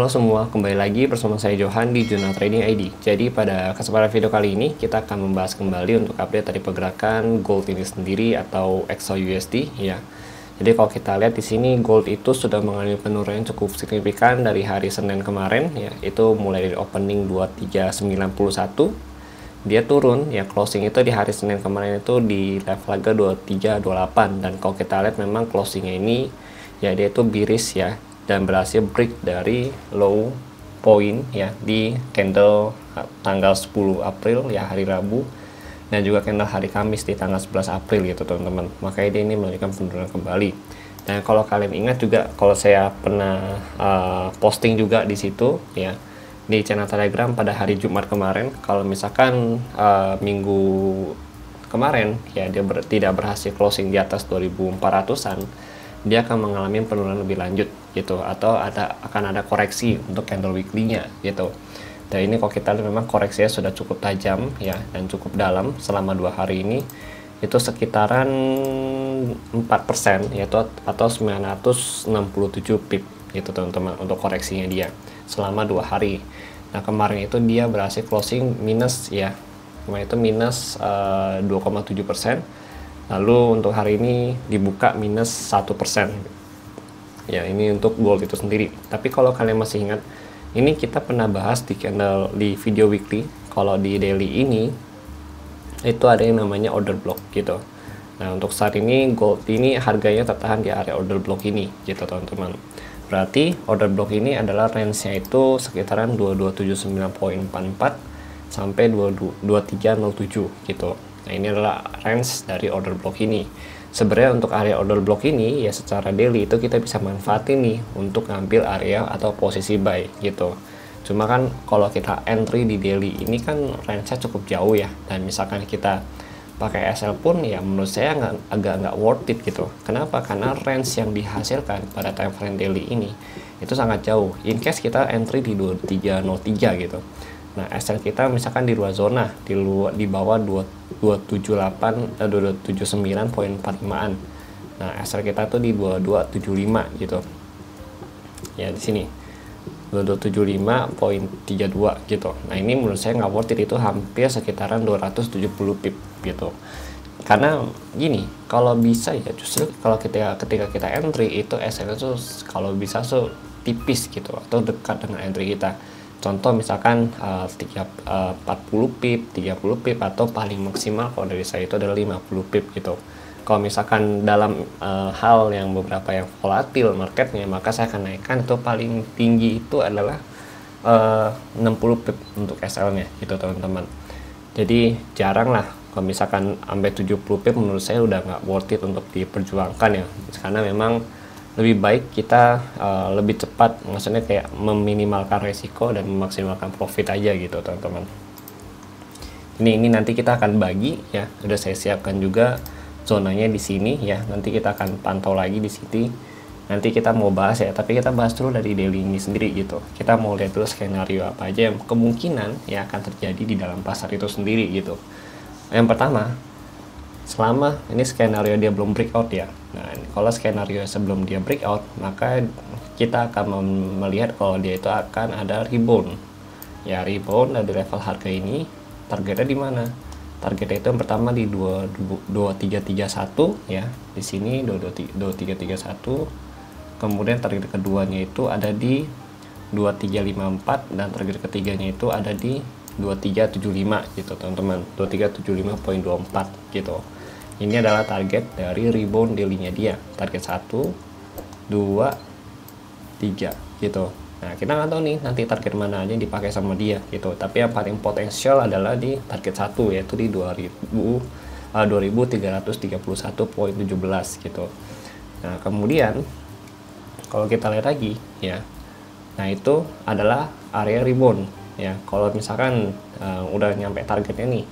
Halo semua, kembali lagi bersama saya Johan di Jurnal Trading ID. Jadi pada kesempatan video kali ini kita akan membahas kembali untuk update dari pergerakan gold ini sendiri atau XAUUSD ya. Jadi kalau kita lihat di sini gold itu sudah mengalami penurunan cukup signifikan dari hari Senin kemarin ya. Itu mulai dari opening 2391 dia turun ya, closing itu di hari Senin kemarin itu di level harga 2328, dan kalau kita lihat memang closingnya ini ya dia itu bearish ya, dan berhasil break dari low point ya di candle tanggal 10 April ya, hari Rabu, dan juga candle hari Kamis di tanggal 11 April gitu teman-teman. Makanya dia ini melanjutkan penurunan kembali. Dan kalau kalian ingat juga, kalau saya pernah posting juga di situ ya, di channel Telegram pada hari Jumat kemarin, kalau misalkan minggu kemarin ya dia tidak berhasil closing di atas 2400-an, dia akan mengalami penurunan lebih lanjut gitu, atau akan ada koreksi untuk candle weekly-nya gitu. Dan ini kalau kita lihat memang koreksinya sudah cukup tajam ya, dan cukup dalam selama 2 hari ini, itu sekitaran 4% yaitu atau 967 pip gitu teman-teman untuk koreksinya dia selama 2 hari. Nah kemarin itu dia berhasil closing minus ya, kemarin itu minus 2,7%. Lalu untuk hari ini dibuka minus 1% ya, ini untuk gold itu sendiri. Tapi kalau kalian masih ingat, ini kita pernah bahas di candle di video weekly. Kalau di daily ini itu ada yang namanya order block gitu. Nah untuk saat ini gold ini harganya tertahan di area order block ini gitu teman-teman. Berarti order block ini adalah range-nya itu sekitaran 2279.44 sampai 2307 gitu. Nah ini adalah range dari order block ini. Sebenarnya untuk area order block ini ya secara daily itu kita bisa manfaatin nih untuk ngambil area atau posisi buy gitu. Cuma kan kalau kita entry di daily ini kan range-nya cukup jauh ya, dan misalkan kita pakai SL pun ya menurut saya agak nggak worth it gitu. Kenapa? Karena range yang dihasilkan pada time frame daily ini itu sangat jauh. In case kita entry di 2303 gitu. Nah, SL kita misalkan di luar zona, di bawah 279.45-an. Nah, SL kita tuh di 2275 gitu. Ya di sini 2275.32 gitu. Nah ini menurut saya nggak worth it, itu hampir sekitaran 270 pip gitu. Karena gini, kalau bisa ya justru kalau ketika kita entry itu SL itu kalau bisa tipis gitu atau dekat dengan entry kita. Contoh misalkan 40 pip, 30 pip, atau paling maksimal kalau dari saya itu adalah 50 pip gitu. Kalau misalkan dalam hal yang beberapa yang volatil marketnya, maka saya akan naikkan itu paling tinggi itu adalah 60 pip untuk SL-nya gitu teman-teman. Jadi jarang lah kalau misalkan sampai 70 pip, menurut saya udah nggak worth it untuk diperjuangkan ya, karena memang lebih baik kita lebih cepat, maksudnya kayak meminimalkan resiko dan memaksimalkan profit aja gitu teman-teman. Ini nanti kita akan bagi ya, udah saya siapkan juga zonanya di sini ya, nanti kita akan pantau lagi di sini, nanti kita mau bahas ya, tapi kita bahas dulu dari daily ini sendiri gitu. Kita mau lihat dulu skenario apa aja yang kemungkinan ya akan terjadi di dalam pasar itu sendiri gitu. Yang pertama, selama ini skenario dia belum breakout ya, nah kalau skenario sebelum dia breakout, maka kita akan melihat kalau dia itu akan ada rebound ya, rebound dari level harga ini. Targetnya di mana? Targetnya itu yang pertama di 2331 ya, di sini 2331. Kemudian target keduanya itu ada di 2354, dan target ketiganya itu ada di 2375 gitu teman-teman, 2375.24 gitu. Ini adalah target dari rebound daily-nya dia, target 1, 2, 3 gitu. Nah kita nggak tahu nih nanti target mana aja yang dipakai sama dia gitu, tapi yang paling potensial adalah di target 1 yaitu di 2331.17 gitu. Nah kemudian kalau kita lihat lagi ya, nah itu adalah area rebound ya. Kalau misalkan udah nyampe targetnya nih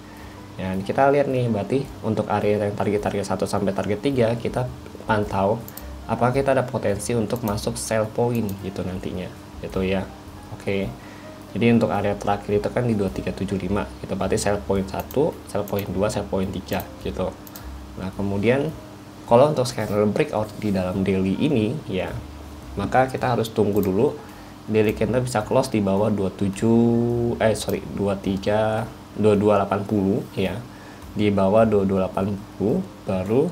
ya, kita lihat nih, berarti untuk area yang target 1 sampai target 3 kita pantau apakah kita ada potensi untuk masuk sell point gitu nantinya gitu ya. Oke. Jadi untuk area terakhir itu kan di 2375 gitu, berarti sell point 1, sell point 2, sell point 3 gitu. Nah kemudian kalau untuk skenario breakout di dalam daily ini ya, maka kita harus tunggu dulu daily candle bisa close di bawah 2280 ya, di bawah 2280 baru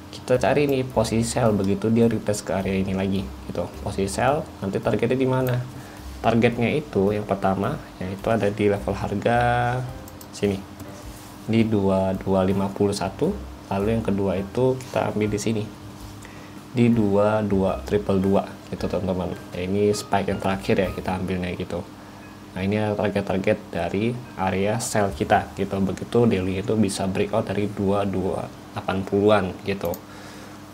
kita cari nih posisi sell. Begitu dia retest ke area ini lagi gitu, posisi sell, nanti targetnya di mana? Targetnya itu yang pertama yaitu ada di level harga sini di 2251, lalu yang kedua itu kita ambil di sini di 22222 gitu teman-teman ya. Ini spike yang terakhir ya, kita ambilnya gitu. Nah ini adalah target-target dari area sell kita gitu. Begitu daily itu bisa breakout dari 2280-an gitu.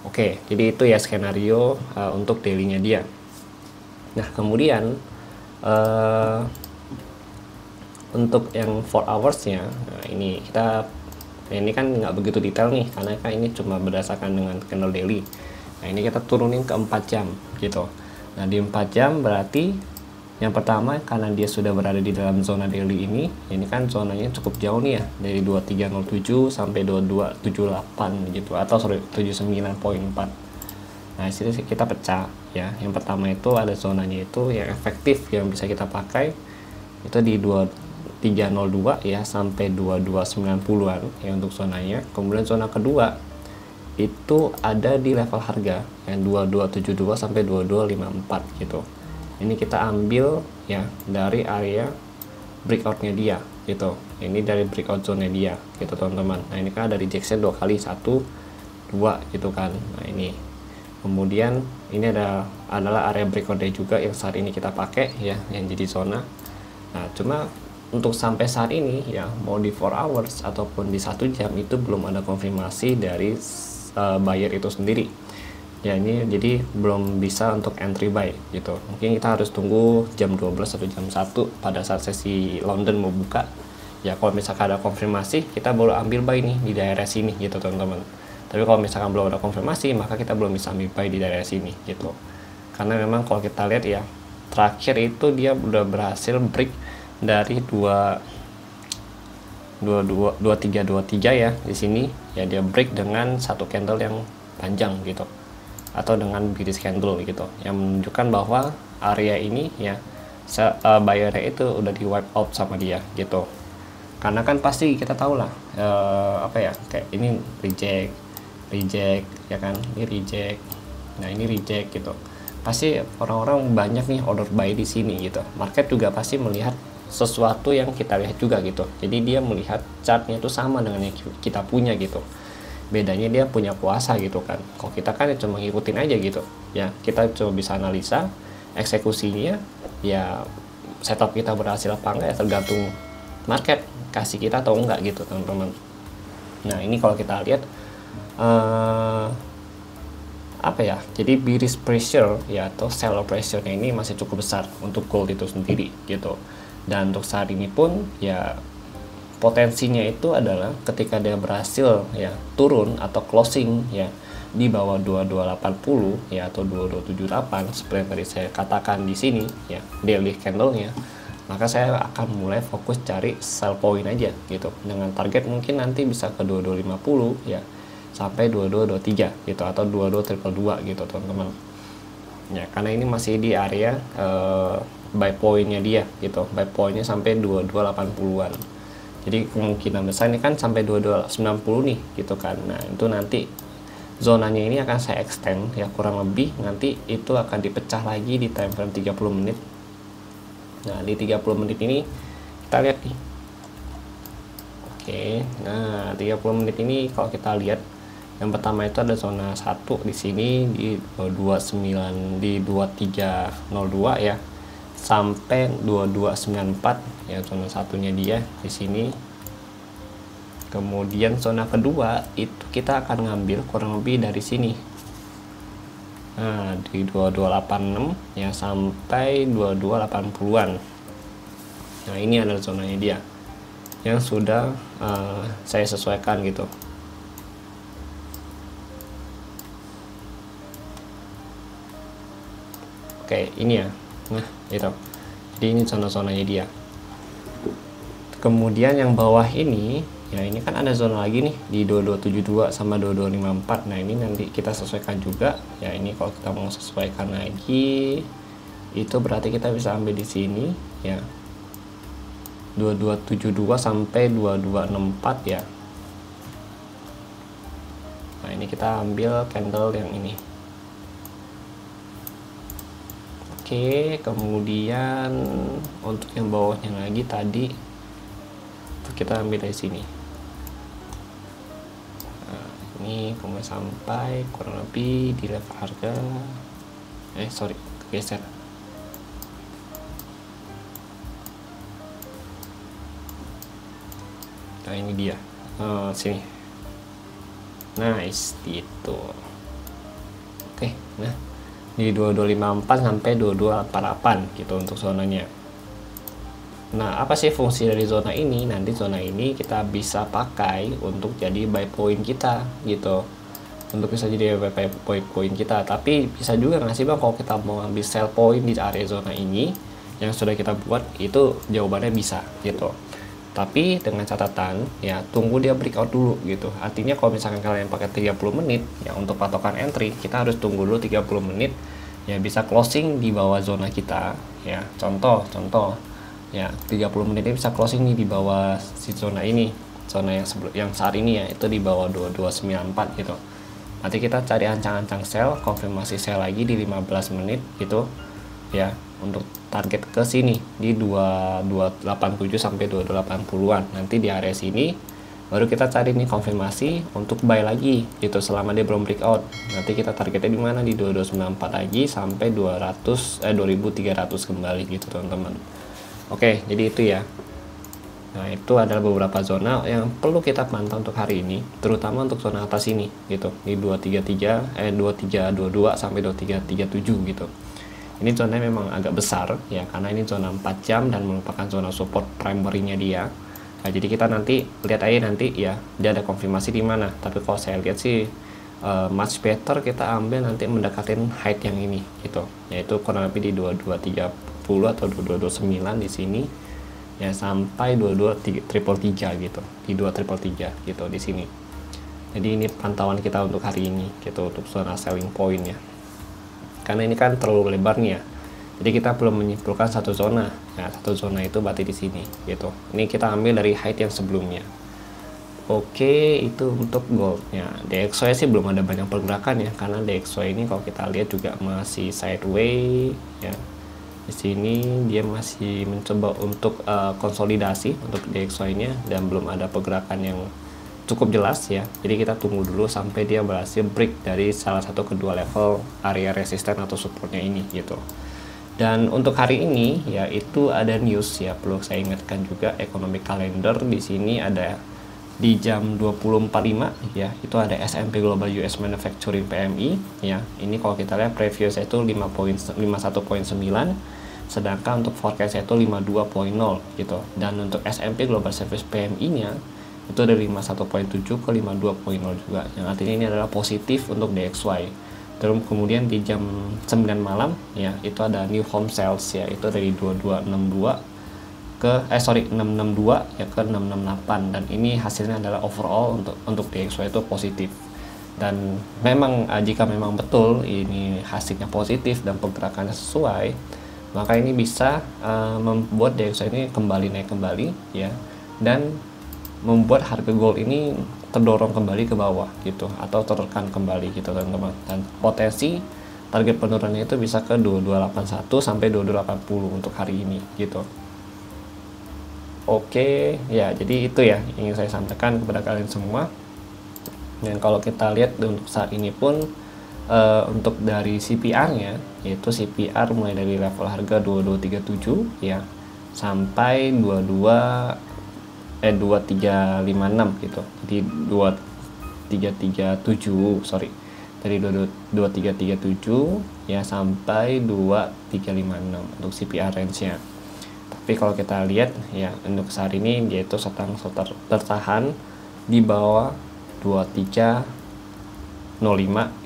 Oke, jadi itu ya skenario untuk daily-nya dia. Nah kemudian untuk yang 4 hours-nya, nah ini kan nggak begitu detail nih, karena kan ini cuma berdasarkan dengan candle daily. Nah ini kita turunin ke 4 jam gitu. Nah di 4 jam berarti yang pertama, karena dia sudah berada di dalam zona daily ini kan zonanya cukup jauh nih ya, dari 2307 sampai 2278 gitu, atau 79.4. Nah sini kita pecah ya. Yang pertama itu ada zonanya itu yang efektif yang bisa kita pakai itu di 2302 ya sampai 2290-an ya untuk zonanya. Kemudian zona kedua itu ada di level harga yang 2272 sampai 2254 gitu. Ini kita ambil ya dari area breakoutnya dia gitu. Ini dari breakout zone dia gitu teman-teman. Nah ini kan ada rejection 2 kali, 1 2 gitu kan. Nah ini kemudian ini adalah area breakoutnya juga yang saat ini kita pakai ya, yang jadi zona. Nah cuma untuk sampai saat ini ya, mau di 4 hours ataupun di 1 jam itu belum ada konfirmasi dari buyer itu sendiri ya. Ini jadi belum bisa untuk entry buy gitu. Mungkin kita harus tunggu jam 12 atau jam 1 pada saat sesi London mau buka ya. Kalau misalkan ada konfirmasi kita baru ambil buy nih di daerah sini gitu teman-teman. Tapi kalau misalkan belum ada konfirmasi maka kita belum bisa ambil buy di daerah sini gitu. Karena memang kalau kita lihat ya, terakhir itu dia udah berhasil break dari 2323 ya di sini ya. Dia break dengan satu candle yang panjang gitu, atau dengan bearish candle gitu, yang menunjukkan bahwa area ini ya bayarnya itu udah di wipe out sama dia gitu. Karena kan pasti kita tahu lah apa ya, kayak ini reject ya kan, ini reject, nah ini reject gitu. Pasti orang-orang banyak nih order buy di sini gitu. Market juga pasti melihat sesuatu yang kita lihat juga gitu. Jadi dia melihat chartnya itu sama dengan yang kita punya gitu. Bedanya dia punya kuasa gitu kan. Kalau kita kan cuma ngikutin aja gitu ya. Kita cuma bisa analisa, eksekusinya ya setup kita berhasil apa enggak ya tergantung market kasih kita atau enggak gitu teman-teman. Nah ini kalau kita lihat apa ya, jadi bearish pressure ya atau seller pressure-nya ini masih cukup besar untuk gold itu sendiri gitu. Dan untuk saat ini pun ya potensinya itu adalah ketika dia berhasil ya turun atau closing ya di bawah 2280 ya atau 2278 seperti yang tadi saya katakan di sini ya daily candle-nya, maka saya akan mulai fokus cari sell point aja gitu, dengan target mungkin nanti bisa ke 2250 ya sampai 2223 gitu atau 22222 gitu teman-teman ya. Karena ini masih di area buy point-nya dia gitu, buy point-nya sampai 2280-an. Jadi kemungkinan besar ini kan sampai 2290 nih gitu kan. Nah itu nanti zonanya ini akan saya extend ya, kurang lebih nanti itu akan dipecah lagi di time frame 30 menit. Nah di 30 menit ini kita lihat nih. Oke, nah 30 menit ini kalau kita lihat, yang pertama itu ada zona 1 di sini di 29 di 2302 ya sampai 2294 ya, zona satunya dia di sini. Kemudian zona kedua itu kita akan ngambil kurang lebih dari sini. Nah, di 2286 ya sampai 2280-an. Nah, ini adalah zonanya dia yang sudah saya sesuaikan gitu. Oke, ini ya. Nah, itu. Jadi ini zona-zonanya dia. Kemudian yang bawah ini, ya ini kan ada zona lagi nih di 2272 sama 2254. Nah, ini nanti kita sesuaikan juga. Ya, ini kalau kita mau sesuaikan lagi itu berarti kita bisa ambil di sini ya, 2272 sampai 2264 ya. Nah ini kita ambil candle yang ini. Oke, kemudian untuk yang bawahnya lagi tadi kita ambil dari sini. Nah, ini kemudian sampai kurang lebih di level harga sorry, geser. Nah ini dia, sini. Nice gitu. Oke, nah di 2254 sampai 2248 gitu untuk zonanya. Nah apa sih fungsi dari zona ini? Nanti zona ini kita bisa pakai untuk jadi buy point kita gitu, untuk bisa jadi buy point kita. Tapi bisa juga nggak sih bang kalau kita mau ambil sell point di area zona ini yang sudah kita buat? Itu jawabannya bisa gitu, tapi dengan catatan ya tunggu dia breakout dulu gitu. Artinya kalau misalkan kalian pakai 30 menit ya untuk patokan entry, kita harus tunggu dulu 30 menit ya, bisa closing di bawah zona kita ya. Contoh ya 30 menit ini bisa closing nih di bawah si zona ini, zona yang saat ini ya itu di bawah 2294 gitu. Nanti kita cari ancang-ancang sell, konfirmasi sell lagi di 15 menit gitu ya, untuk target ke sini di 2287 sampai 2280-an. Nanti di area sini baru kita cari nih konfirmasi untuk buy lagi gitu selama dia belum breakout. Nanti kita targetnya di mana, di 2294 lagi sampai 2300 kembali gitu teman-teman. Oke, jadi itu ya. Nah, itu adalah beberapa zona yang perlu kita pantau untuk hari ini, terutama untuk zona atas ini gitu, di 2322 sampai 2337 gitu. Ini zona memang agak besar ya, karena ini zona 4 jam dan merupakan zona support primary-nya dia. Nah, jadi kita nanti lihat aja nanti ya dia ada konfirmasi di mana. Tapi kalau saya lihat sih much better kita ambil nanti mendekatin height yang ini gitu, yaitu kurang lebih di 2230 atau 2229 di sini ya, sampai 2233 gitu, di 2333 gitu di sini. Jadi ini pantauan kita untuk hari ini gitu, untuk zona selling point ya. Karena ini kan terlalu lebar nih ya, jadi kita belum menyimpulkan satu zona. Nah, satu zona itu berarti di sini gitu. Ini kita ambil dari height yang sebelumnya. Oke, itu untuk goldnya. DXY sih belum ada banyak pergerakan ya, karena DXY ini kalau kita lihat juga masih sideways ya. Di sini dia masih mencoba untuk konsolidasi untuk DXY-nya dan belum ada pergerakan yang cukup jelas ya. Jadi kita tunggu dulu sampai dia berhasil break dari salah satu kedua level area resisten atau supportnya ini gitu. Dan untuk hari ini ya itu ada news ya, perlu saya ingatkan juga, economic calendar di sini ada di jam 20.45 ya, itu ada S&P Global US Manufacturing PMI ya. Ini kalau kita lihat previous itu 51.9, sedangkan untuk forecast itu 52.0 gitu. Dan untuk S&P Global Service PMI-nya itu dari 51.7 ke 52.0 juga, yang artinya ini adalah positif untuk DXY. Terus kemudian di jam 9 malam ya itu ada new home sales ya, itu dari 2262 ke 662 ya ke 668, dan ini hasilnya adalah overall untuk DXY itu positif. Dan memang jika memang betul ini hasilnya positif dan pergerakannya sesuai, maka ini bisa membuat DXY ini naik kembali ya, dan membuat harga gold ini terdorong kembali ke bawah gitu, atau tertekan kembali gitu teman-teman. Dan potensi target penurunannya itu bisa ke 2281 sampai 2280 untuk hari ini gitu. Oke ya, jadi itu ya ingin saya sampaikan kepada kalian semua. Dan kalau kita lihat untuk saat ini pun untuk dari CPR-nya, yaitu CPR mulai dari level harga 2237 ya sampai 2356 gitu. Jadi 2337 sorry, dari 2337 ya sampai 2356 untuk CPR range-nya. Tapi kalau kita lihat ya untuk saat ini dia itu sedang tertahan di bawah 2305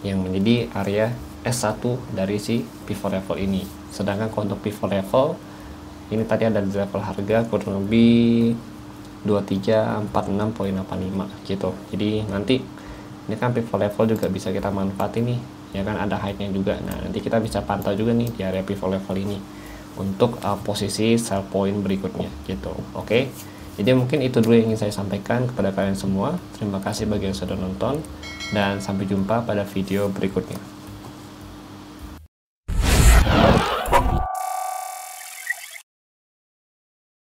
yang menjadi area S1 dari si pivot level ini. Sedangkan kalau untuk pivot level ini tadi ada di level harga kurang lebih 2346.85 gitu. Jadi nanti ini kan pivot level juga bisa kita manfaatin nih ya kan, ada height-nya juga. Nah, nanti kita bisa pantau juga nih di area pivot level ini untuk posisi sell point berikutnya gitu. Oke. Jadi mungkin itu dulu yang ingin saya sampaikan kepada kalian semua. Terima kasih bagi yang sudah nonton dan sampai jumpa pada video berikutnya.